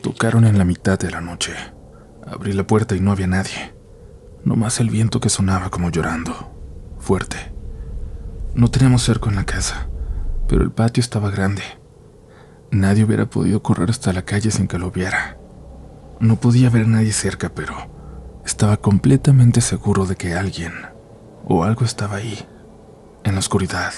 Tocaron en la mitad de la noche. Abrí la puerta y no había nadie. Nomás el viento que sonaba como llorando, fuerte. No teníamos cerco en la casa, pero el patio estaba grande. Nadie hubiera podido correr hasta la calle sin que lo viera. No podía ver a nadie cerca, pero estaba completamente seguro de que alguien o algo estaba ahí, en la oscuridad.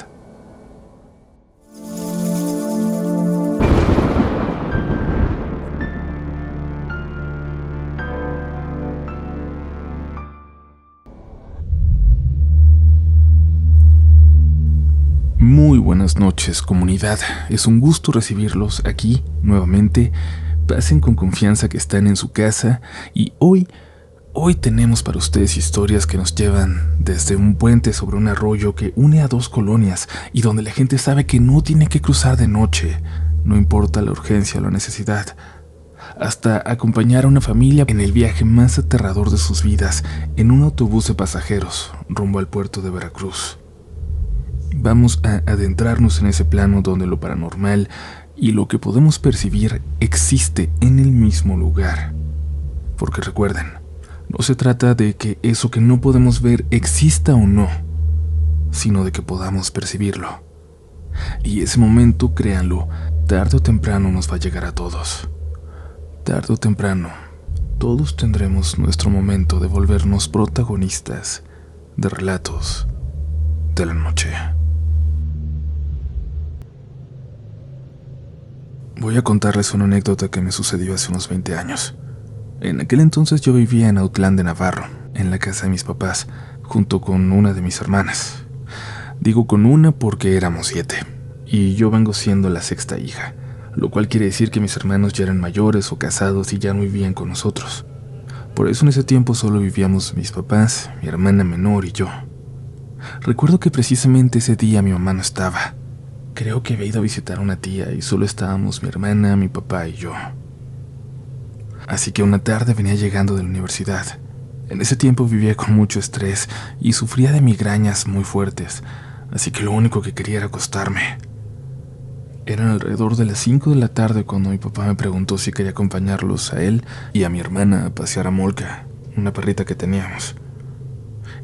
Muy buenas noches, comunidad. Es un gusto recibirlos aquí nuevamente. Pasen con confianza que están en su casa y hoy tenemos para ustedes historias que nos llevan desde un puente sobre un arroyo que une a dos colonias y donde la gente sabe que no tiene que cruzar de noche, no importa la urgencia o la necesidad, hasta acompañar a una familia en el viaje más aterrador de sus vidas en un autobús de pasajeros rumbo al puerto de Veracruz. Vamos a adentrarnos en ese plano donde lo paranormal y lo que podemos percibir existe en el mismo lugar. Porque recuerden, no se trata de que eso que no podemos ver exista o no, sino de que podamos percibirlo. Y ese momento, créanlo, tarde o temprano nos va a llegar a todos. Tarde o temprano, todos tendremos nuestro momento de volvernos protagonistas de relatos de la noche. Voy a contarles una anécdota que me sucedió hace unos 20 años. En aquel entonces yo vivía en Autlán de Navarro, en la casa de mis papás, junto con una de mis hermanas. Digo con una porque éramos 7, y yo vengo siendo la sexta hija, lo cual quiere decir que mis hermanos ya eran mayores o casados y ya no vivían con nosotros. Por eso en ese tiempo solo vivíamos mis papás, mi hermana menor y yo. Recuerdo que precisamente ese día mi mamá no estaba. Creo que había ido a visitar a una tía y solo estábamos mi hermana, mi papá y yo. Así que una tarde venía llegando de la universidad. En ese tiempo vivía con mucho estrés y sufría de migrañas muy fuertes, así que lo único que quería era acostarme. Eran alrededor de las 5 de la tarde cuando mi papá me preguntó si quería acompañarlos a él y a mi hermana a pasear a Molca, una perrita que teníamos.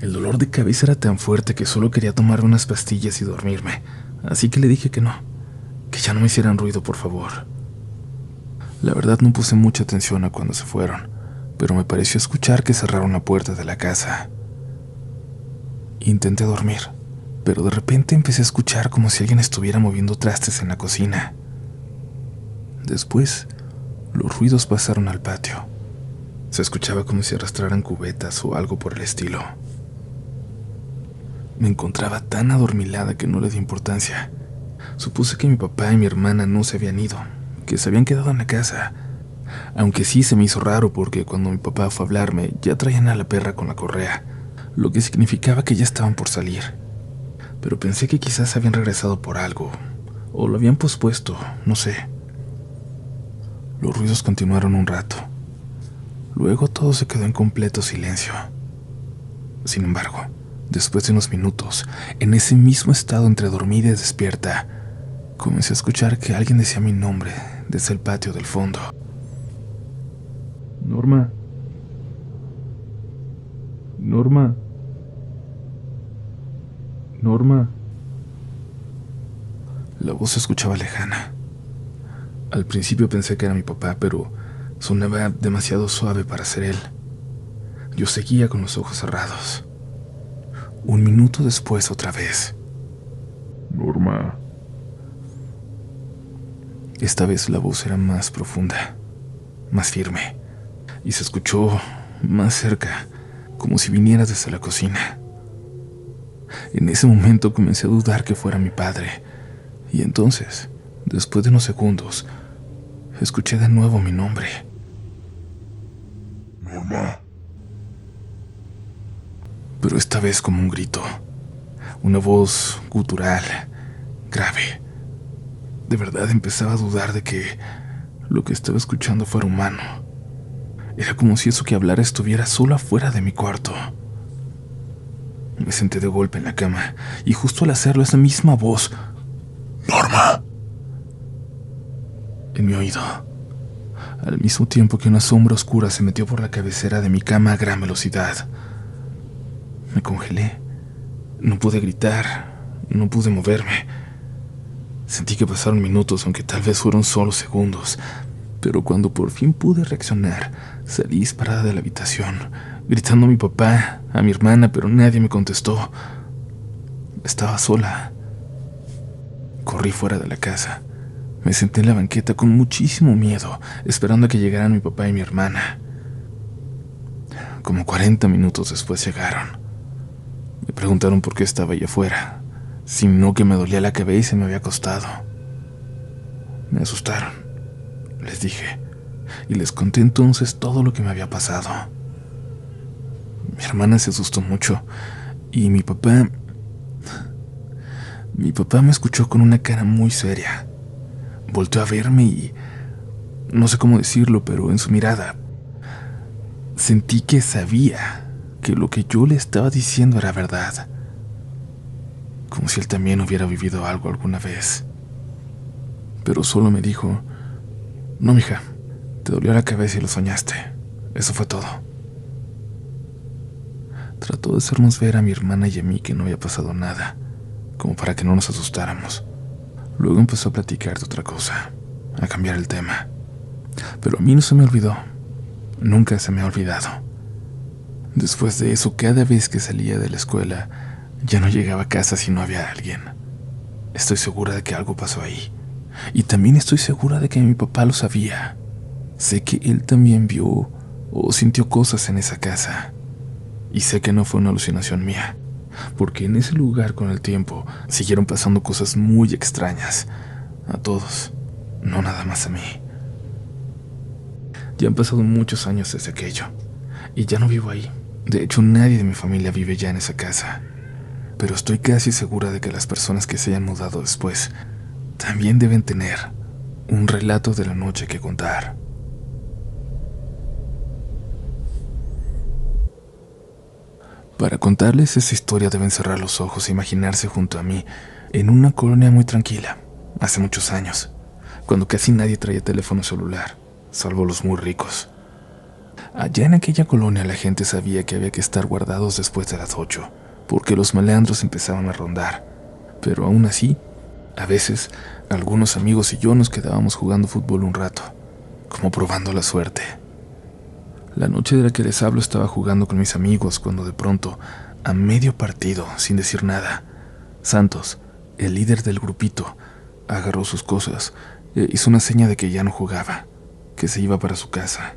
El dolor de cabeza era tan fuerte que solo quería tomar unas pastillas y dormirme, así que le dije que no, que ya no me hicieran ruido, por favor. La verdad no puse mucha atención a cuando se fueron, pero me pareció escuchar que cerraron la puerta de la casa. Intenté dormir, pero de repente empecé a escuchar como si alguien estuviera moviendo trastes en la cocina. Después, los ruidos pasaron al patio. Se escuchaba como si arrastraran cubetas o algo por el estilo. Me encontraba tan adormilada que no le di importancia. Supuse que mi papá y mi hermana no se habían ido, que se habían quedado en la casa. Aunque sí se me hizo raro porque cuando mi papá fue a hablarme ya traían a la perra con la correa, lo que significaba que ya estaban por salir. Pero pensé que quizás habían regresado por algo, o lo habían pospuesto, no sé. Los ruidos continuaron un rato. Luego todo se quedó en completo silencio. Sin embargo, después de unos minutos, en ese mismo estado entre dormida y despierta, comencé a escuchar que alguien decía mi nombre desde el patio del fondo. Norma. Norma. Norma. La voz se escuchaba lejana. Al principio pensé que era mi papá, pero sonaba demasiado suave para ser él. Yo seguía con los ojos cerrados. Un minuto después, otra vez. Norma. Esta vez la voz era más profunda, más firme, y se escuchó más cerca, como si viniera desde la cocina. En ese momento comencé a dudar que fuera mi padre, y entonces, después de unos segundos, escuché de nuevo mi nombre. Norma. Pero esta vez como un grito, una voz gutural, grave. De verdad empezaba a dudar de que lo que estaba escuchando fuera humano. Era como si eso que hablara estuviera solo afuera de mi cuarto. Me senté de golpe en la cama, y justo al hacerlo esa misma voz Norma. En mi oído, al mismo tiempo que una sombra oscura se metió por la cabecera de mi cama a gran velocidad. Me congelé. No pude gritar, no pude moverme. Sentí que pasaron minutos, aunque tal vez fueron solo segundos. Pero cuando por fin pude reaccionar, salí disparada de la habitación, gritando a mi papá, a mi hermana, pero nadie me contestó. Estaba sola. Corrí fuera de la casa. Me senté en la banqueta con muchísimo miedo, esperando a que llegaran mi papá y mi hermana. Como 40 minutos después llegaron. Me preguntaron por qué estaba allá afuera, sino que me dolía la cabeza y me había acostado. Me asustaron, les dije, y les conté entonces todo lo que me había pasado. Mi hermana se asustó mucho, y mi papá me escuchó con una cara muy seria. Volteó a verme y, no sé cómo decirlo, pero en su mirada sentí que sabía que lo que yo le estaba diciendo era verdad, como si él también hubiera vivido algo alguna vez. Pero solo me dijo: no, mija, te dolió la cabeza y lo soñaste. Eso fue todo. Trató de hacernos ver a mi hermana y a mí que no había pasado nada, como para que no nos asustáramos. Luego empezó a platicar de otra cosa, a cambiar el tema. Pero a mí no se me olvidó. Nunca se me ha olvidado. Después de eso, cada vez que salía de la escuela, ya no llegaba a casa si no había alguien. Estoy segura de que algo pasó ahí. Y también estoy segura de que mi papá lo sabía. Sé que él también vio o sintió cosas en esa casa. Y sé que no fue una alucinación mía, porque en ese lugar con el tiempo siguieron pasando cosas muy extrañas. A todos, no nada más a mí. Ya han pasado muchos años desde aquello, y ya no vivo ahí. De hecho, nadie de mi familia vive ya en esa casa. Pero estoy casi segura de que las personas que se hayan mudado después también deben tener un relato de la noche que contar. Para contarles esa historia deben cerrar los ojos e imaginarse junto a mí en una colonia muy tranquila, hace muchos años, cuando casi nadie traía teléfono celular, salvo los muy ricos. Allá en aquella colonia la gente sabía que había que estar guardados después de las 8, porque los malandros empezaban a rondar. Pero aún así, a veces, algunos amigos y yo nos quedábamos jugando fútbol un rato, como probando la suerte. La noche de la que les hablo estaba jugando con mis amigos cuando de pronto, a medio partido, sin decir nada, Santos, el líder del grupito, agarró sus cosas e hizo una seña de que ya no jugaba, que se iba para su casa.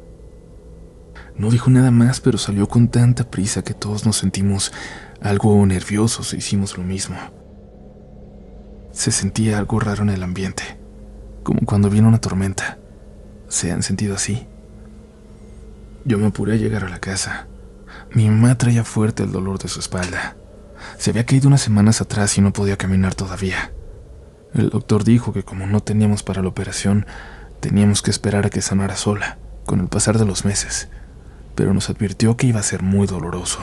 No dijo nada más, pero salió con tanta prisa que todos nos sentimos algo nerviosos e hicimos lo mismo. Se sentía algo raro en el ambiente, como cuando viene una tormenta. ¿Se han sentido así? Yo me apuré a llegar a la casa. Mi mamá traía fuerte el dolor de su espalda. Se había caído unas semanas atrás y no podía caminar todavía. El doctor dijo que como no teníamos para la operación, teníamos que esperar a que sanara sola, con el pasar de los meses, pero nos advirtió que iba a ser muy doloroso.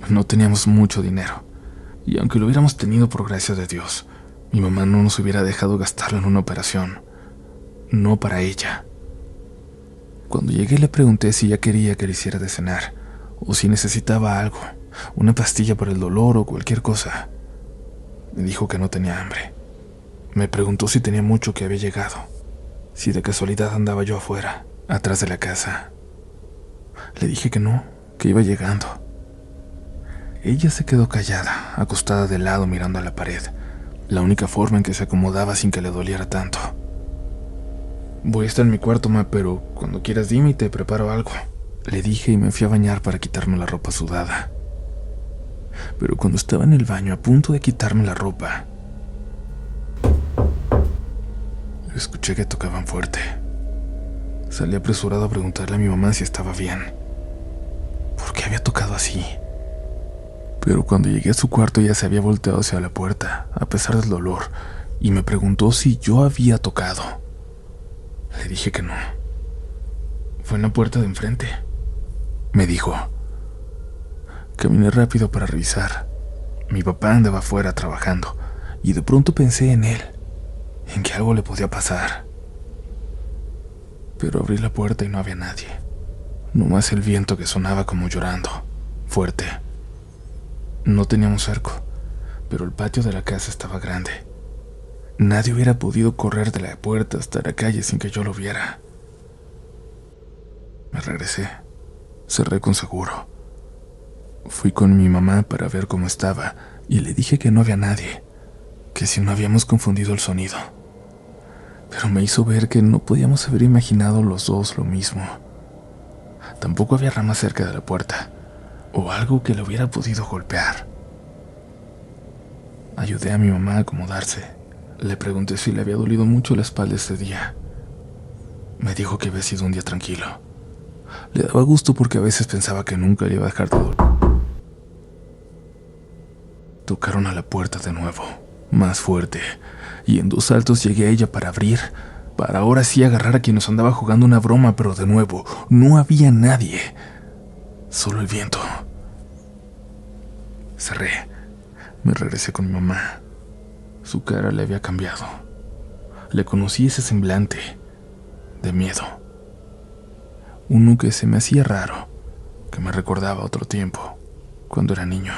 No teníamos mucho dinero, y aunque lo hubiéramos tenido por gracia de Dios, mi mamá no nos hubiera dejado gastarlo en una operación. No para ella. Cuando llegué le pregunté si ella quería que le hiciera de cenar, o si necesitaba algo, una pastilla para el dolor o cualquier cosa. Me dijo que no tenía hambre. Me preguntó si tenía mucho que había llegado, si de casualidad andaba yo afuera, atrás de la casa. Le dije que no, que iba llegando. Ella se quedó callada, acostada de lado mirando a la pared, la única forma en que se acomodaba sin que le doliera tanto. Voy a estar en mi cuarto, ma, pero cuando quieras dime y te preparo algo, le dije y me fui a bañar para quitarme la ropa sudada. Pero cuando estaba en el baño a punto de quitarme la ropa, escuché que tocaban fuerte. Salí apresurado a preguntarle a mi mamá si estaba bien. ¿Por qué había tocado así? Pero cuando llegué a su cuarto ya se había volteado hacia la puerta, a pesar del dolor, y me preguntó si yo había tocado. Le dije que no. Fue en la puerta de enfrente, me dijo. Caminé rápido para revisar. Mi papá andaba afuera trabajando, y de pronto pensé en él, en que algo le podía pasar. Pero abrí la puerta y no había nadie, nomás el viento que sonaba como llorando, fuerte. No teníamos cerco, pero el patio de la casa estaba grande. Nadie hubiera podido correr de la puerta hasta la calle sin que yo lo viera. Me regresé, cerré con seguro. Fui con mi mamá para ver cómo estaba y le dije que no había nadie, que si no habíamos confundido el sonido. Pero me hizo ver que no podíamos haber imaginado los dos lo mismo. Tampoco había ramas cerca de la puerta, o algo que le hubiera podido golpear. Ayudé a mi mamá a acomodarse. Le pregunté si le había dolido mucho la espalda ese día. Me dijo que había sido un día tranquilo. Le daba gusto porque a veces pensaba que nunca le iba a dejar de doler. Tocaron a la puerta de nuevo, más fuerte, y en 2 saltos llegué a ella para abrir, para ahora sí agarrar a quien nos andaba jugando una broma, pero de nuevo, no había nadie, solo el viento. Cerré, me regresé con mi mamá. Su cara le había cambiado. Le conocí ese semblante de miedo, uno que se me hacía raro, que me recordaba otro tiempo, cuando era niño.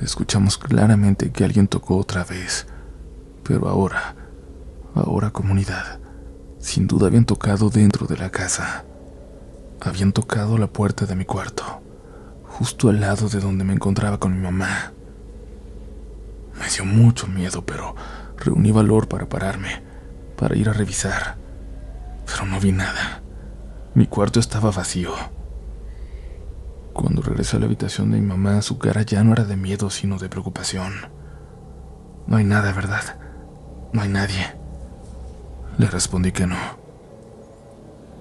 Escuchamos claramente que alguien tocó otra vez, pero ahora, comunidad, sin duda habían tocado dentro de la casa. Habían tocado la puerta de mi cuarto, justo al lado de donde me encontraba con mi mamá. Me dio mucho miedo, pero reuní valor para pararme, para ir a revisar, pero no vi nada. Mi cuarto estaba vacío. Cuando regresé a la habitación de mi mamá, su cara ya no era de miedo, sino de preocupación. No hay nada, ¿verdad? No hay nadie. Le respondí que no.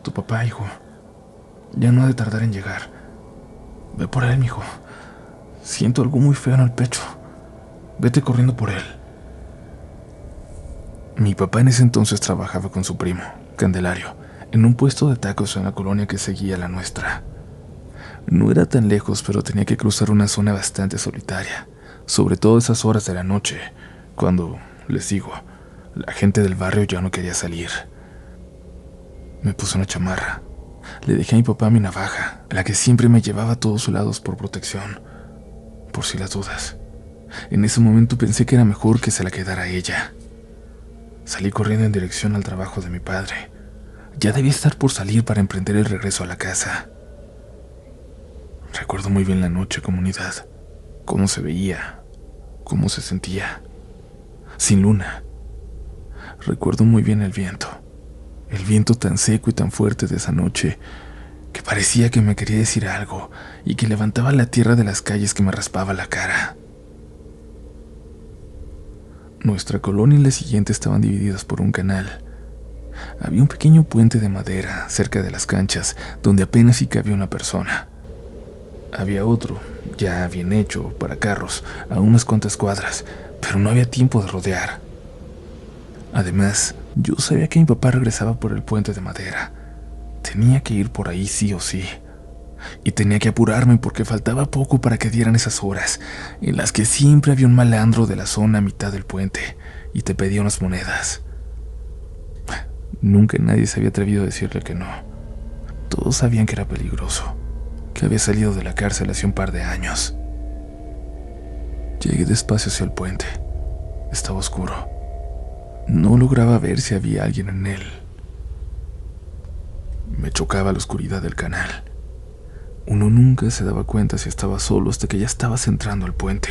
Tu papá, hijo, ya no ha de tardar en llegar. Ve por él, mijo. Siento algo muy feo en el pecho. Vete corriendo por él. Mi papá en ese entonces trabajaba con su primo, Candelario, en un puesto de tacos en la colonia que seguía la nuestra. No era tan lejos, pero tenía que cruzar una zona bastante solitaria, sobre todo esas horas de la noche, cuando, les digo, la gente del barrio ya no quería salir. Me puse una chamarra. Le dejé a mi papá mi navaja, la que siempre me llevaba a todos lados por protección, por si las dudas. En ese momento pensé que era mejor que se la quedara ella. Salí corriendo en dirección al trabajo de mi padre. Ya debía estar por salir para emprender el regreso a la casa. Recuerdo muy bien la noche, comunidad, cómo se veía, cómo se sentía, sin luna. Recuerdo muy bien el viento tan seco y tan fuerte de esa noche, que parecía que me quería decir algo y que levantaba la tierra de las calles que me raspaba la cara. Nuestra colonia y la siguiente estaban divididas por un canal. Había un pequeño puente de madera cerca de las canchas, donde apenas si cabía una persona. Había otro, ya bien hecho, para carros, a unas cuantas cuadras, pero no había tiempo de rodear. Además, yo sabía que mi papá regresaba por el puente de madera. Tenía que ir por ahí sí o sí. Y tenía que apurarme porque faltaba poco para que dieran esas horas, en las que siempre había un malandro de la zona a mitad del puente y te pedía unas monedas. Nunca nadie se había atrevido a decirle que no. Todos sabían que era peligroso, que había salido de la cárcel hace un par de años. Llegué despacio hacia el puente. Estaba oscuro. No lograba ver si había alguien en él. Me chocaba la oscuridad del canal. Uno nunca se daba cuenta si estaba solo hasta que ya estabas entrando al puente.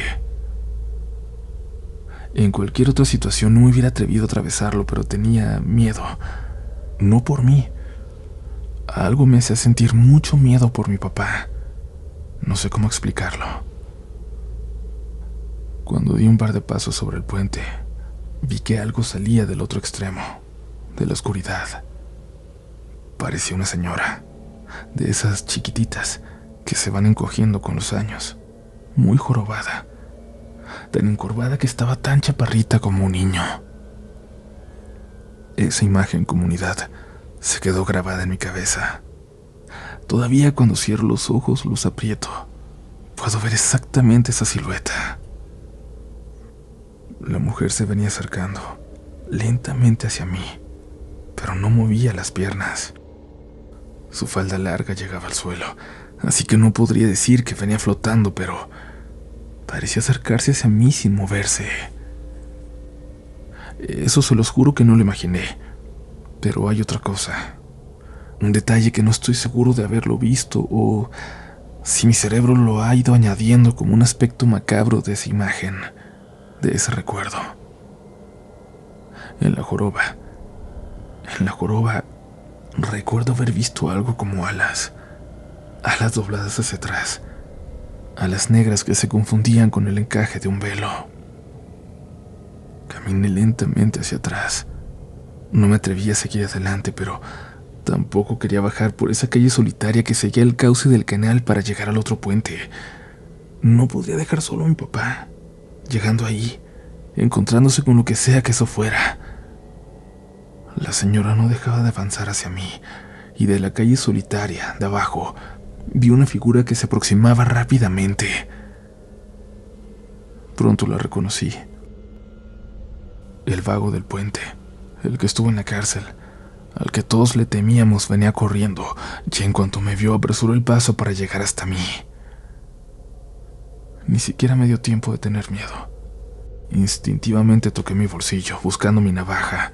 En cualquier otra situación no me hubiera atrevido a atravesarlo, pero tenía miedo. No por mí. Algo me hacía sentir mucho miedo por mi papá. No sé cómo explicarlo. Cuando di un par de pasos sobre el puente, vi que algo salía del otro extremo, de la oscuridad. Parecía una señora, de esas chiquititas que se van encogiendo con los años, muy jorobada, tan encorvada que estaba tan chaparrita como un niño. Esa imagen, comunidad, se quedó grabada en mi cabeza. Todavía cuando cierro los ojos los aprieto, Puedo ver exactamente esa silueta. La mujer se venía acercando lentamente hacia mí, pero no movía las piernas. Su falda larga llegaba al suelo, así que no podría decir que venía flotando, pero parecía acercarse hacia mí sin moverse. Eso se los juro que no lo imaginé, pero hay otra cosa. Un detalle que no estoy seguro de haberlo visto o si mi cerebro lo ha ido añadiendo como un aspecto macabro de esa imagen, de ese recuerdo. En la joroba, recuerdo haber visto algo como alas dobladas hacia atrás, alas negras que se confundían con el encaje de un velo. Caminé lentamente hacia atrás. No me atreví a seguir adelante, pero tampoco quería bajar por esa calle solitaria que seguía el cauce del canal para llegar al otro puente. No podría dejar solo a mi papá, llegando ahí, encontrándose con lo que sea que eso fuera. La señora no dejaba de avanzar hacia mí, y de la calle solitaria, de abajo, vi una figura que se aproximaba rápidamente. Pronto la reconocí. El vago del puente, el que estuvo en la cárcel, al que todos le temíamos, venía corriendo, y en cuanto me vio apresuró el paso para llegar hasta mí. Ni siquiera me dio tiempo de tener miedo. Instintivamente toqué mi bolsillo, buscando mi navaja.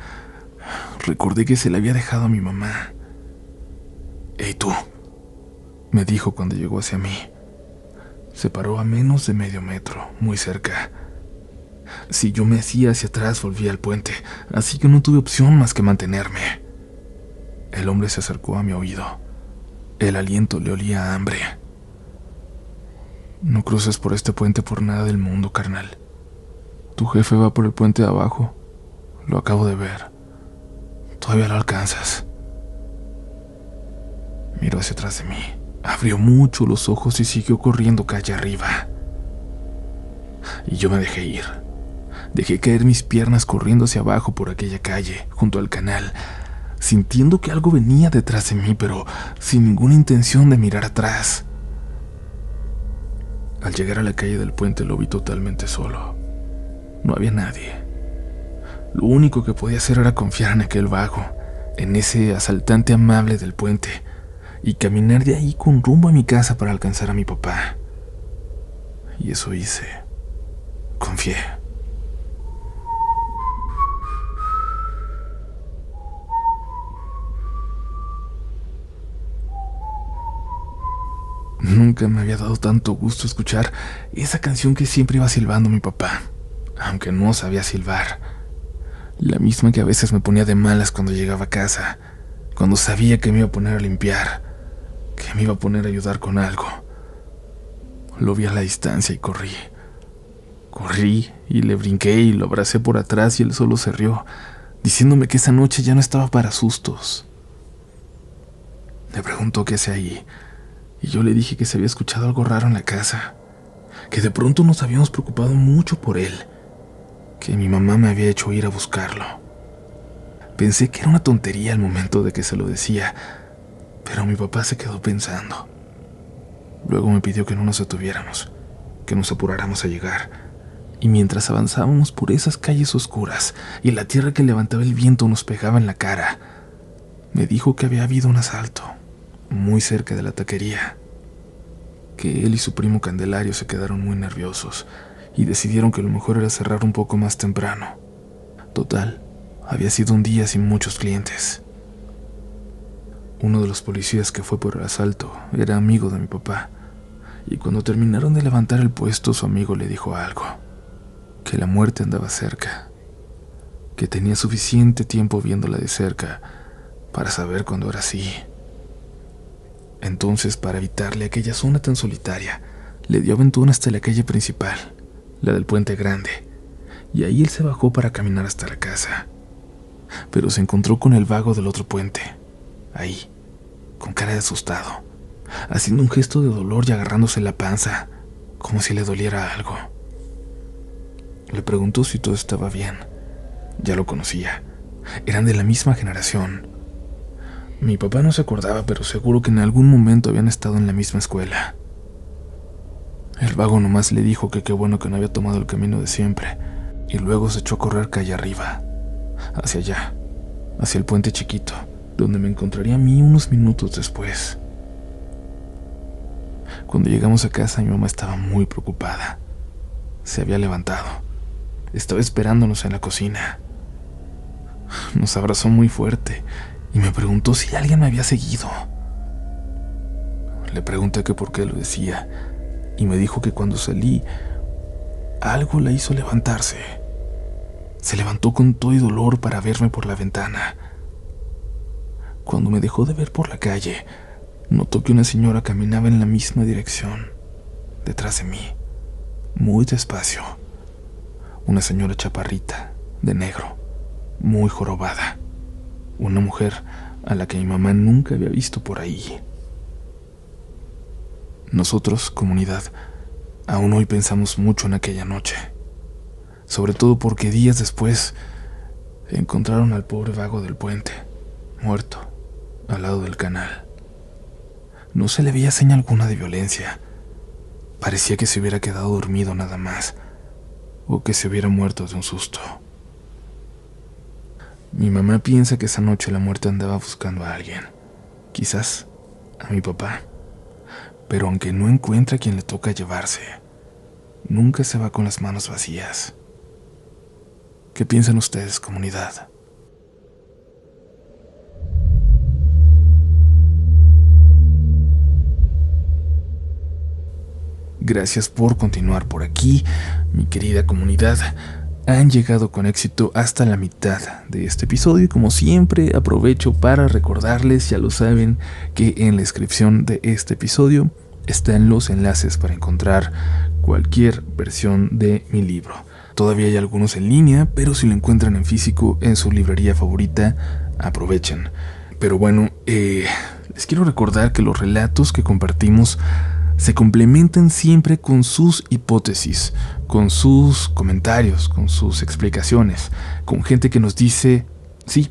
Recordé que se la había dejado a mi mamá. «Hey, tú», me dijo cuando llegó hacia mí. Se paró a menos de medio metro, muy cerca. Si yo me hacía hacia atrás, volvía al puente, así que no tuve opción más que mantenerme. El hombre se acercó a mi oído. El aliento le olía a hambre. «No cruces por este puente por nada del mundo, carnal. Tu jefe va por el puente de abajo. Lo acabo de ver. Todavía lo alcanzas». Miró hacia atrás de mí, abrió mucho los ojos y siguió corriendo calle arriba. Y yo me dejé ir. Dejé caer mis piernas corriendo hacia abajo por aquella calle, junto al canal, sintiendo que algo venía detrás de mí, pero sin ninguna intención de mirar atrás. Al llegar a la calle del puente lo vi totalmente solo. No había nadie. Lo único que podía hacer era confiar en aquel vago, en ese asaltante amable del puente, y caminar de ahí con rumbo a mi casa para alcanzar a mi papá. Y eso hice. Confié. Nunca me había dado tanto gusto escuchar esa canción que siempre iba silbando mi papá, aunque no sabía silbar. La misma que a veces me ponía de malas cuando llegaba a casa, cuando sabía que me iba a poner a limpiar, que me iba a poner a ayudar con algo. Lo vi a la distancia y corrí. Corrí y le brinqué y lo abracé por atrás y él solo se rió, diciéndome que esa noche ya no estaba para sustos. Me preguntó qué hacía ahí, y yo le dije que se había escuchado algo raro en la casa, que de pronto nos habíamos preocupado mucho por él, que mi mamá me había hecho ir a buscarlo. Pensé que era una tontería al momento de que se lo decía, pero mi papá se quedó pensando. Luego me pidió que no nos detuviéramos, que nos apuráramos a llegar, y mientras avanzábamos por esas calles oscuras y la tierra que levantaba el viento nos pegaba en la cara, me dijo que había habido un asalto muy cerca de la taquería, que él y su primo Candelario se quedaron muy nerviosos y decidieron que lo mejor era cerrar un poco más temprano. Total, había sido un día sin muchos clientes. Uno de los policías que fue por el asalto era amigo de mi papá, y cuando terminaron de levantar el puesto, su amigo le dijo algo, que la muerte andaba cerca, que tenía suficiente tiempo viéndola de cerca para saber cuándo era así. Entonces, para evitarle aquella zona tan solitaria, le dio aventón hasta la calle principal, la del Puente Grande, y ahí él se bajó para caminar hasta la casa. Pero se encontró con el vago del otro puente, ahí, con cara de asustado, haciendo un gesto de dolor y agarrándose la panza, como si le doliera algo. Le preguntó si todo estaba bien. Ya lo conocía. Eran de la misma generación. Mi papá no se acordaba, pero seguro que en algún momento habían estado en la misma escuela. El vago nomás le dijo que qué bueno que no había tomado el camino de siempre, y luego se echó a correr calle arriba, hacia allá, hacia el puente chiquito, donde me encontraría a mí unos minutos después. Cuando llegamos a casa, mi mamá estaba muy preocupada. Se había levantado. Estaba esperándonos en la cocina. Nos abrazó muy fuerte y me preguntó si alguien me había seguido. Le pregunté que por qué lo decía y me dijo que cuando salí, algo la hizo levantarse. Se levantó con todo y dolor para verme por la ventana. Cuando me dejó de ver por la calle, notó que una señora caminaba en la misma dirección, detrás de mí, muy despacio. Una señora chaparrita, de negro, muy jorobada. Una mujer a la que mi mamá nunca había visto por ahí. Nosotros, comunidad, aún hoy pensamos mucho en aquella noche. Sobre todo porque días después encontraron al pobre vago del puente, muerto, al lado del canal. No se le veía seña alguna de violencia. Parecía que se hubiera quedado dormido nada más, o que se hubiera muerto de un susto. Mi mamá piensa que esa noche la muerte andaba buscando a alguien, quizás a mi papá, pero aunque no encuentra a quien le toca llevarse, nunca se va con las manos vacías. ¿Qué piensan ustedes, comunidad? Gracias por continuar por aquí, mi querida comunidad. Han llegado con éxito hasta la mitad de este episodio y como siempre aprovecho para recordarles, ya lo saben, que en la descripción de este episodio están los enlaces para encontrar cualquier versión de mi libro. Todavía hay algunos en línea, pero si lo encuentran en físico en su librería favorita, aprovechen. Pero bueno, les quiero recordar que los relatos que compartimos se complementan siempre con sus hipótesis, con sus comentarios, con sus explicaciones, con gente que nos dice, sí,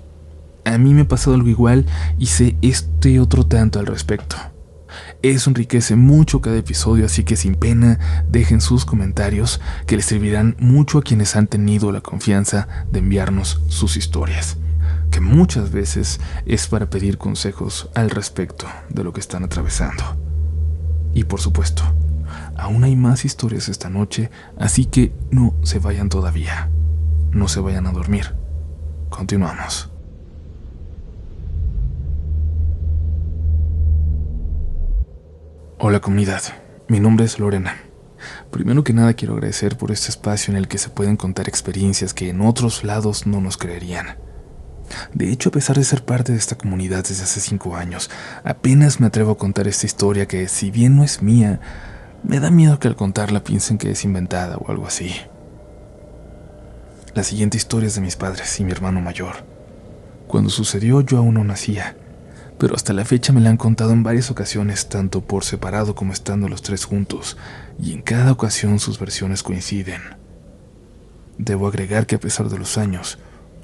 a mí me ha pasado algo igual y sé este otro tanto al respecto. Eso enriquece mucho cada episodio, así que sin pena dejen sus comentarios que les servirán mucho a quienes han tenido la confianza de enviarnos sus historias, que muchas veces es para pedir consejos al respecto de lo que están atravesando. Y por supuesto, aún hay más historias esta noche, así que no se vayan todavía. No se vayan a dormir. Continuamos. Hola comunidad, mi nombre es Lorena. Primero que nada quiero agradecer por este espacio en el que se pueden contar experiencias que en otros lados no nos creerían. De hecho, a pesar de ser parte de esta comunidad desde hace 5 años, apenas me atrevo a contar esta historia que, si bien no es mía, me da miedo que al contarla piensen que es inventada o algo así. La siguiente historia es de mis padres y mi hermano mayor. Cuando sucedió yo aún no nacía, pero hasta la fecha me la han contado en varias ocasiones, tanto por separado como estando los tres juntos, y en cada ocasión sus versiones coinciden. Debo agregar que a pesar de los años,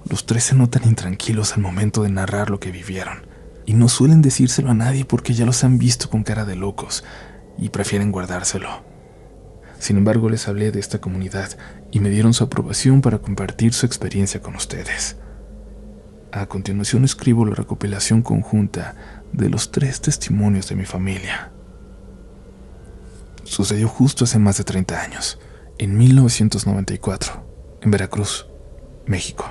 los tres se notan intranquilos al momento de narrar lo que vivieron, y no suelen decírselo a nadie porque ya los han visto con cara de locos y prefieren guardárselo. Sin embargo, les hablé de esta comunidad y me dieron su aprobación para compartir su experiencia con ustedes. A continuación escribo la recopilación conjunta de los 3 testimonios de mi familia. Sucedió justo hace más de 30 años, en 1994, en Veracruz, México.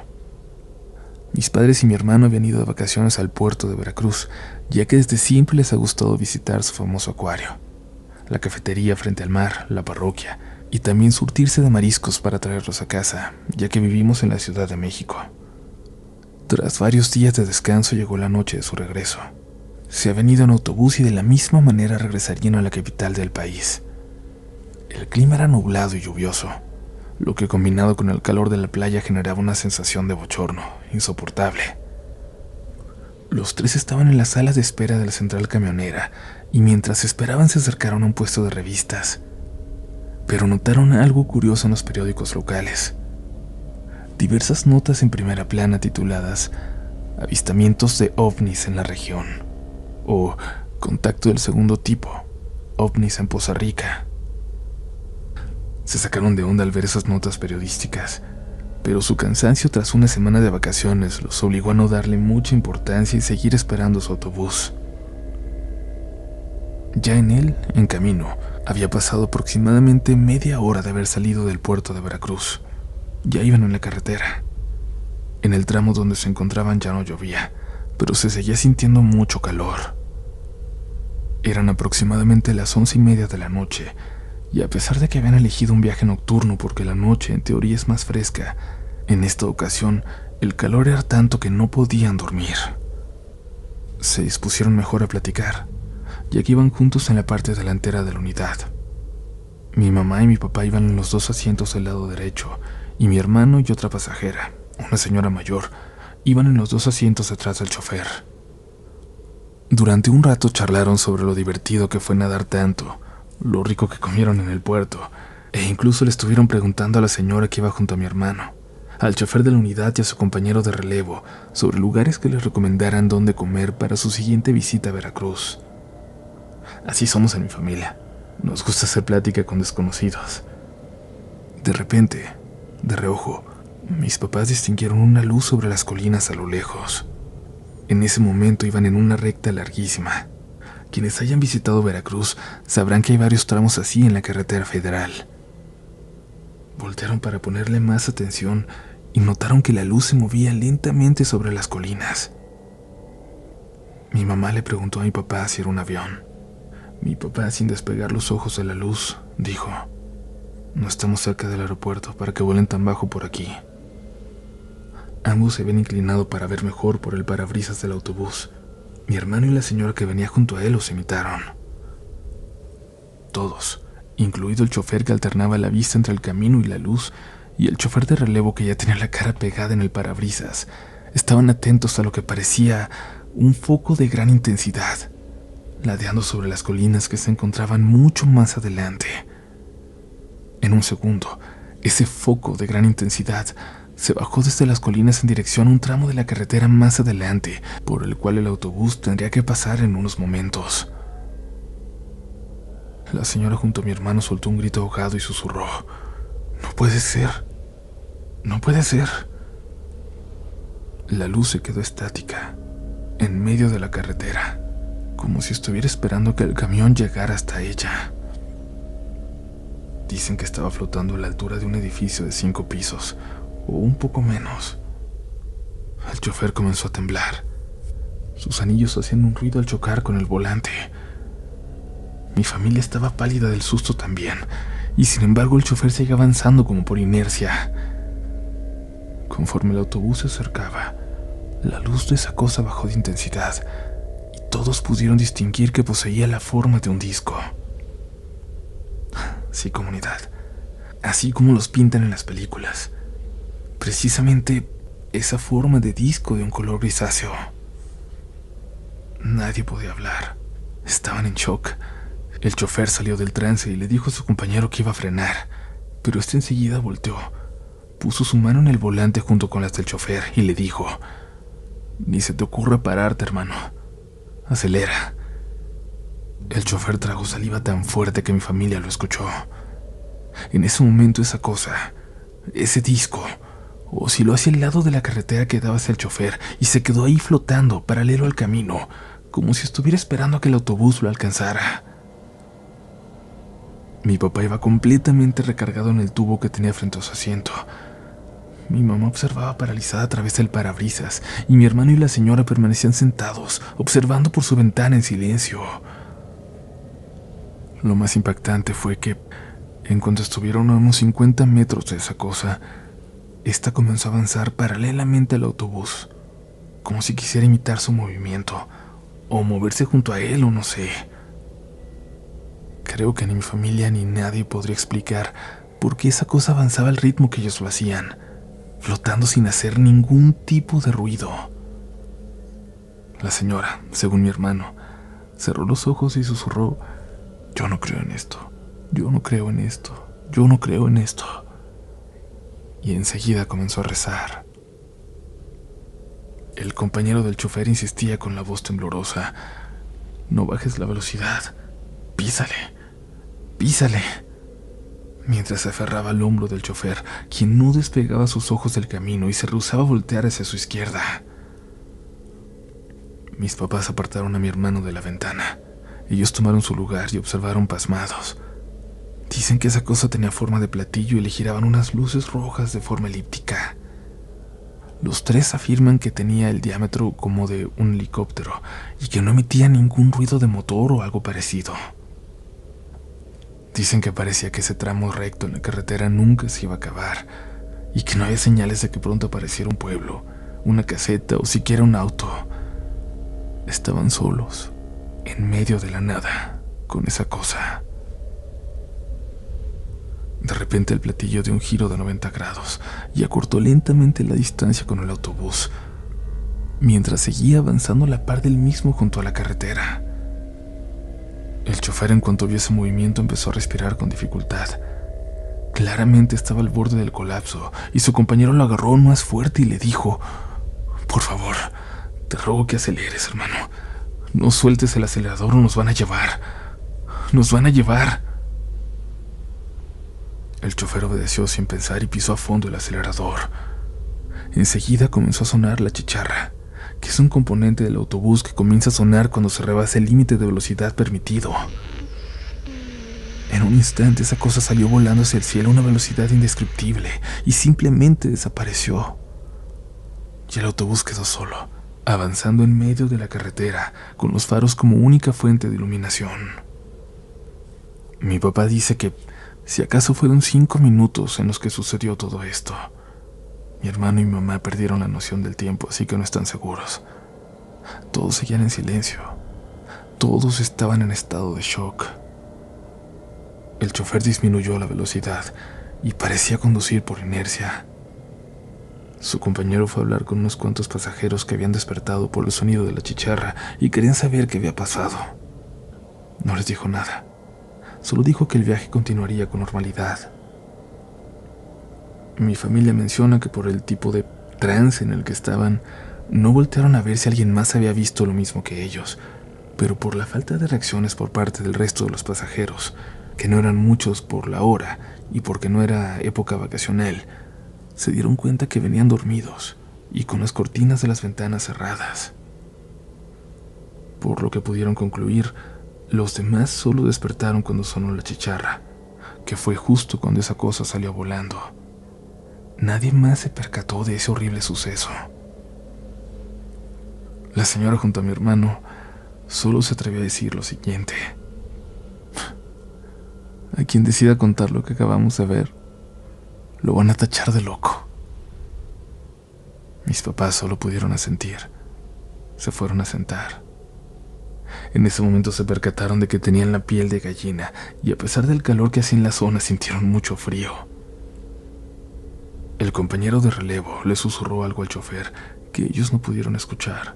Mis padres y mi hermano habían ido de vacaciones al puerto de Veracruz, ya que desde siempre les ha gustado visitar su famoso acuario, la cafetería frente al mar, la parroquia, y también surtirse de mariscos para traerlos a casa, ya que vivimos en la Ciudad de México. Tras varios días de descanso llegó la noche de su regreso. Se habían ido en autobús y de la misma manera regresarían a la capital del país. El clima era nublado y lluvioso, lo que combinado con el calor de la playa generaba una sensación de bochorno insoportable. Los tres estaban en las salas de espera de la central camionera y mientras esperaban se acercaron a un puesto de revistas, pero notaron algo curioso en los periódicos locales. Diversas notas en primera plana tituladas "Avistamientos de ovnis en la región" o "Contacto del segundo tipo, ovnis en Poza Rica". Se sacaron de onda al ver esas notas periodísticas, pero su cansancio tras una semana de vacaciones los obligó a no darle mucha importancia y seguir esperando su autobús. Ya en camino, había pasado aproximadamente media hora de haber salido del puerto de Veracruz. Ya iban en la carretera. En el tramo donde se encontraban ya no llovía, pero se seguía sintiendo mucho calor. Eran aproximadamente las 11:30 de la noche, y a pesar de que habían elegido un viaje nocturno porque la noche en teoría es más fresca, en esta ocasión el calor era tanto que no podían dormir. Se dispusieron mejor a platicar, ya que iban juntos en la parte delantera de la unidad. Mi mamá y mi papá iban en los dos asientos del lado derecho, y mi hermano y otra pasajera, una señora mayor, iban en los dos asientos detrás del chofer. Durante un rato charlaron sobre lo divertido que fue nadar tanto, lo rico que comieron en el puerto, e incluso le estuvieron preguntando a la señora que iba junto a mi hermano, al chofer de la unidad y a su compañero de relevo sobre lugares que les recomendaran dónde comer para su siguiente visita a Veracruz. Así somos en mi familia. Nos gusta hacer plática con desconocidos. De repente, de reojo, mis papás distinguieron una luz sobre las colinas a lo lejos. En ese momento iban en una recta larguísima. Quienes hayan visitado Veracruz sabrán que hay varios tramos así en la carretera federal. Voltearon para ponerle más atención y notaron que la luz se movía lentamente sobre las colinas. Mi mamá le preguntó a mi papá si era un avión. Mi papá, sin despegar los ojos de la luz, dijo: "No estamos cerca del aeropuerto para que vuelen tan bajo por aquí". Ambos se habían inclinado para ver mejor por el parabrisas del autobús. Mi hermano y la señora que venía junto a él los imitaron. Todos, incluido el chofer que alternaba la vista entre el camino y la luz, y el chofer de relevo que ya tenía la cara pegada en el parabrisas, estaban atentos a lo que parecía un foco de gran intensidad, ladeando sobre las colinas que se encontraban mucho más adelante. En un segundo, ese foco de gran intensidad se bajó desde las colinas en dirección a un tramo de la carretera más adelante, por el cual el autobús tendría que pasar en unos momentos. La señora junto a mi hermano soltó un grito ahogado y susurró: "No puede ser, no puede ser". La luz se quedó estática, en medio de la carretera, como si estuviera esperando que el camión llegara hasta ella. Dicen que estaba flotando a la altura de un edificio de 5 pisos, o un poco menos. El chofer comenzó a temblar. Sus anillos hacían un ruido al chocar con el volante. Mi familia estaba pálida del susto también, y sin embargo el chofer seguía avanzando como por inercia. Conforme el autobús se acercaba, la luz de esa cosa bajó de intensidad, y todos pudieron distinguir que poseía la forma de un disco. Sí, comunidad, así como los pintan en las películas. Precisamente esa forma de disco de un color grisáceo. Nadie podía hablar. Estaban en shock. El chofer salió del trance y le dijo a su compañero que iba a frenar, pero este enseguida volteó, puso su mano en el volante junto con las del chofer y le dijo: "Ni se te ocurra pararte, hermano. Acelera". El chofer tragó saliva tan fuerte que mi familia lo escuchó. En ese momento esa cosa, ese disco, osciló hacia el lado de la carretera que daba hacia el chofer y se quedó ahí flotando, paralelo al camino, como si estuviera esperando a que el autobús lo alcanzara. Mi papá iba completamente recargado en el tubo que tenía frente a su asiento. Mi mamá observaba paralizada a través del parabrisas, y mi hermano y la señora permanecían sentados, observando por su ventana en silencio. Lo más impactante fue que, en cuanto estuvieron a unos 50 metros de esa cosa, esta comenzó a avanzar paralelamente al autobús, como si quisiera imitar su movimiento, o moverse junto a él, o no sé. Creo que ni mi familia ni nadie podría explicar por qué esa cosa avanzaba al ritmo que ellos lo hacían, flotando sin hacer ningún tipo de ruido. La señora, según mi hermano, cerró los ojos y susurró: "Yo no creo en esto, yo no creo en esto, yo no creo en esto". Y enseguida comenzó a rezar. El compañero del chofer insistía con la voz temblorosa: "No bajes la velocidad, písale, písale". mientras se aferraba al hombro del chofer, quien no despegaba sus ojos del camino y se rehusaba a voltear hacia su izquierda. Mis papás apartaron a mi hermano de la ventana. Ellos tomaron su lugar y observaron pasmados. Dicen que esa cosa tenía forma de platillo y le giraban unas luces rojas de forma elíptica. Los tres afirman que tenía el diámetro como de un helicóptero y que no emitía ningún ruido de motor o algo parecido. Dicen que parecía que ese tramo recto en la carretera nunca se iba a acabar y que no había señales de que pronto apareciera un pueblo, una caseta o siquiera un auto. Estaban solos, en medio de la nada, con esa cosa. De repente el platillo dio un giro de 90 grados y acortó lentamente la distancia con el autobús, mientras seguía avanzando a la par del mismo junto a la carretera. El chofer, en cuanto vio ese movimiento, empezó a respirar con dificultad. Claramente estaba al borde del colapso y su compañero lo agarró más fuerte y le dijo: «Por favor, te ruego que aceleres, hermano. No sueltes el acelerador o nos van a llevar. Nos van a llevar». El chofer obedeció sin pensar y pisó a fondo el acelerador. Enseguida comenzó a sonar la chicharra, que es un componente del autobús que comienza a sonar cuando se rebasa el límite de velocidad permitido. En un instante esa cosa salió volando hacia el cielo a una velocidad indescriptible y simplemente desapareció. Y el autobús quedó solo, avanzando en medio de la carretera, con los faros como única fuente de iluminación. Mi papá dice que si acaso fueron 5 minutos en los que sucedió todo esto. Mi hermano y mi mamá perdieron la noción del tiempo, así que no están seguros. Todos seguían en silencio. Todos estaban en estado de shock. El chofer disminuyó la velocidad y parecía conducir por inercia. Su compañero fue a hablar con unos cuantos pasajeros que habían despertado por el sonido de la chicharra y querían saber qué había pasado. No les dijo nada. Solo dijo que el viaje continuaría con normalidad. Mi familia menciona que por el tipo de trance en el que estaban, no voltearon a ver si alguien más había visto lo mismo que ellos, pero por la falta de reacciones por parte del resto de los pasajeros, que no eran muchos por la hora y porque no era época vacacional, se dieron cuenta que venían dormidos y con las cortinas de las ventanas cerradas. Por lo que pudieron concluir, los demás solo despertaron cuando sonó la chicharra, que fue justo cuando esa cosa salió volando. Nadie más se percató de ese horrible suceso. La señora junto a mi hermano solo se atrevió a decir lo siguiente: «A quien decida contar lo que acabamos de ver, lo van a tachar de loco». Mis papás solo pudieron asentir. Se fueron a sentar. En ese momento se percataron de que tenían la piel de gallina y a pesar del calor que hacía en la zona sintieron mucho frío. El compañero de relevo le susurró algo al chofer que ellos no pudieron escuchar.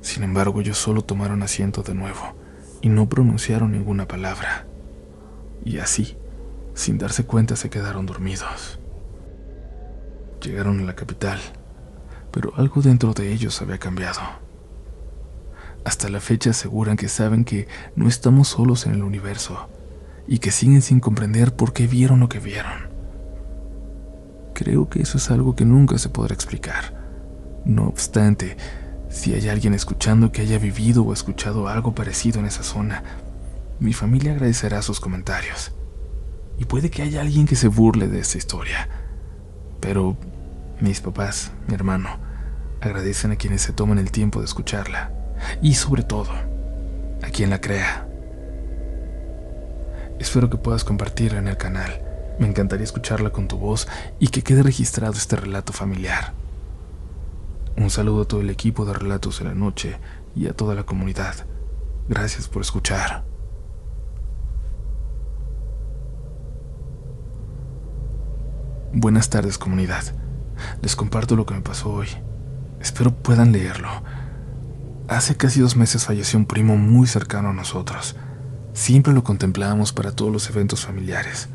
Sin embargo, ellos solo tomaron asiento de nuevo y no pronunciaron ninguna palabra. Y así, sin darse cuenta, se quedaron dormidos. Llegaron a la capital, pero algo dentro de ellos había cambiado. Hasta la fecha aseguran que saben que no estamos solos en el universo y que siguen sin comprender por qué vieron lo que vieron. Creo que eso es algo que nunca se podrá explicar. No obstante, si hay alguien escuchando que haya vivido o escuchado algo parecido en esa zona, mi familia agradecerá sus comentarios. Y puede que haya alguien que se burle de esta historia. Pero mis papás, mi hermano, agradecen a quienes se toman el tiempo de escucharla. Y sobre todo, a quien la crea. Espero que puedas compartirla en el canal. Me encantaría escucharla con tu voz y que quede registrado este relato familiar. Un saludo a todo el equipo de Relatos de la Noche y a toda la comunidad. Gracias por escuchar. Buenas tardes, comunidad. Les comparto lo que me pasó hoy. Espero puedan leerlo. Hace casi 2 meses falleció un primo muy cercano a nosotros. Siempre lo contemplábamos para todos los eventos familiares.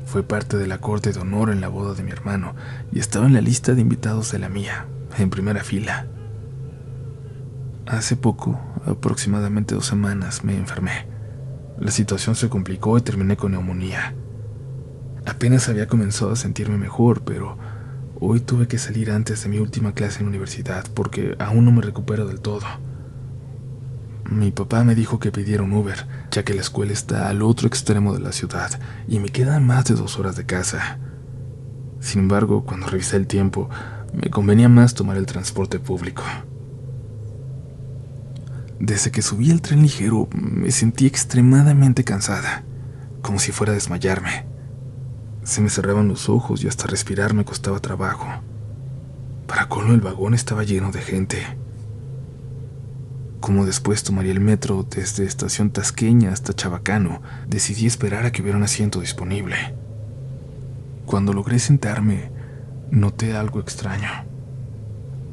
Fue parte de la corte de honor en la boda de mi hermano y estaba en la lista de invitados de la mía, en primera fila. Hace poco, aproximadamente 2 semanas, me enfermé. La situación se complicó y terminé con neumonía. Apenas había comenzado a sentirme mejor, pero hoy tuve que salir antes de mi última clase en la universidad porque aún no me recupero del todo. Mi papá me dijo que pidiera un Uber, ya que la escuela está al otro extremo de la ciudad y me quedan más de 2 horas de casa. Sin embargo, cuando revisé el tiempo, me convenía más tomar el transporte público. Desde que subí al tren ligero, me sentí extremadamente cansada, como si fuera a desmayarme. Se me cerraban los ojos y hasta respirar me costaba trabajo. Para colmo, el vagón estaba lleno de gente. Como después tomaría el metro desde Estación Tasqueña hasta Chabacano, decidí esperar a que hubiera un asiento disponible. Cuando logré sentarme, noté algo extraño.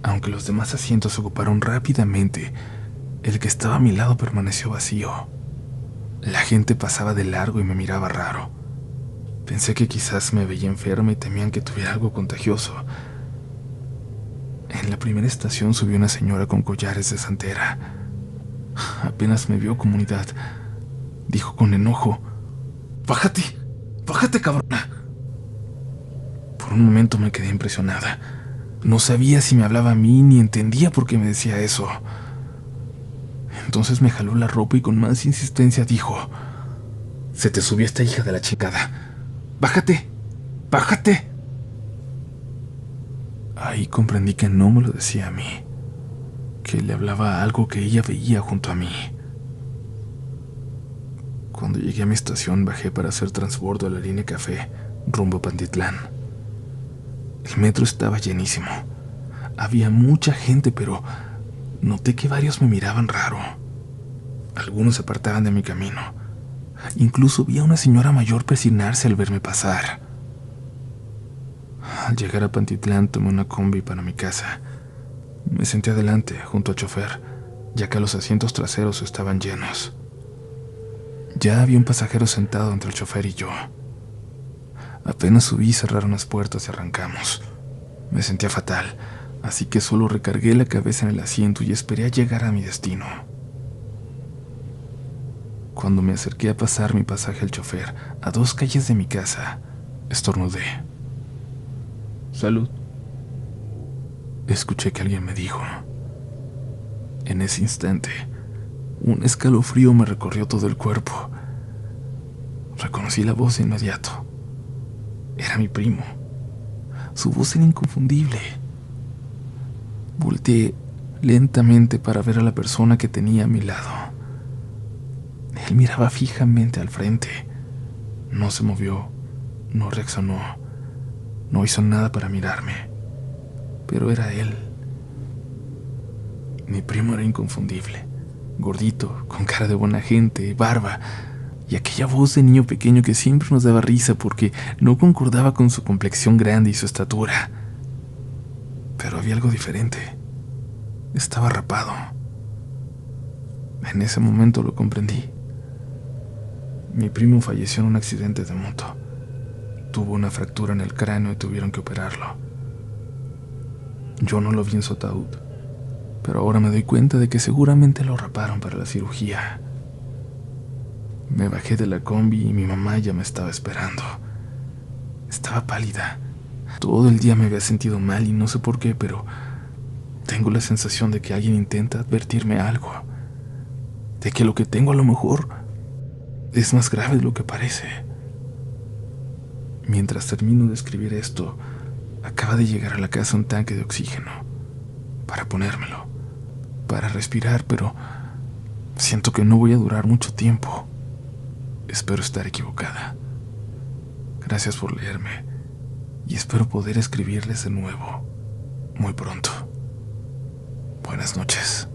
Aunque los demás asientos se ocuparon rápidamente, el que estaba a mi lado permaneció vacío. La gente pasaba de largo y me miraba raro. Pensé que quizás me veía enferma y temían que tuviera algo contagioso. En la primera estación subió una señora con collares de santera. Apenas me vio, comunidad, dijo con enojo: «¡Bájate! ¡Bájate, cabrona!». Por un momento me quedé impresionada. No sabía si me hablaba a mí ni entendía por qué me decía eso. Entonces me jaló la ropa y con más insistencia dijo: «Se te subió esta hija de la chingada. ¡Bájate! ¡Bájate!». Ahí comprendí que no me lo decía a mí, que le hablaba a algo que ella veía junto a mí. Cuando llegué a mi estación, bajé para hacer transbordo a la línea Café, rumbo a Pantitlán. El metro estaba llenísimo. Había mucha gente, pero noté que varios me miraban raro. Algunos se apartaban de mi camino. Incluso vi a una señora mayor persignarse al verme pasar. Al llegar a Pantitlán, tomé una combi para mi casa. Me senté adelante, junto al chofer, ya que los asientos traseros estaban llenos. Ya había un pasajero sentado entre el chofer y yo. Apenas subí, cerraron las puertas y arrancamos. Me sentía fatal, así que solo recargué la cabeza en el asiento y esperé a llegar a mi destino. Cuando me acerqué a pasar mi pasaje al chofer, a 2 calles de mi casa, estornudé. «Salud», escuché que alguien me dijo. En ese instante, un escalofrío me recorrió todo el cuerpo. Reconocí la voz de inmediato. Era mi primo. Su voz era inconfundible. Volteé lentamente para ver a la persona que tenía a mi lado. Él miraba fijamente al frente. No se movió, no reaccionó, no hizo nada para mirarme. Pero era él. Mi primo era inconfundible, gordito, con cara de buena gente, barba, y aquella voz de niño pequeño que siempre nos daba risa porque no concordaba con su complexión grande y su estatura. Pero había algo diferente. Estaba rapado. En ese momento lo comprendí. Mi primo falleció en un accidente de moto. Tuvo una fractura en el cráneo y tuvieron que operarlo. Yo no lo vi en su ataúd, pero ahora me doy cuenta de que seguramente lo raparon para la cirugía. Me bajé de la combi y mi mamá ya me estaba esperando. Estaba pálida. Todo el día me había sentido mal y no sé por qué, pero tengo la sensación de que alguien intenta advertirme algo. De que lo que tengo a lo mejor es más grave de lo que parece. Mientras termino de escribir esto, acaba de llegar a la casa un tanque de oxígeno para ponérmelo, para respirar, pero siento que no voy a durar mucho tiempo. Espero estar equivocada. Gracias por leerme y espero poder escribirles de nuevo muy pronto. Buenas noches.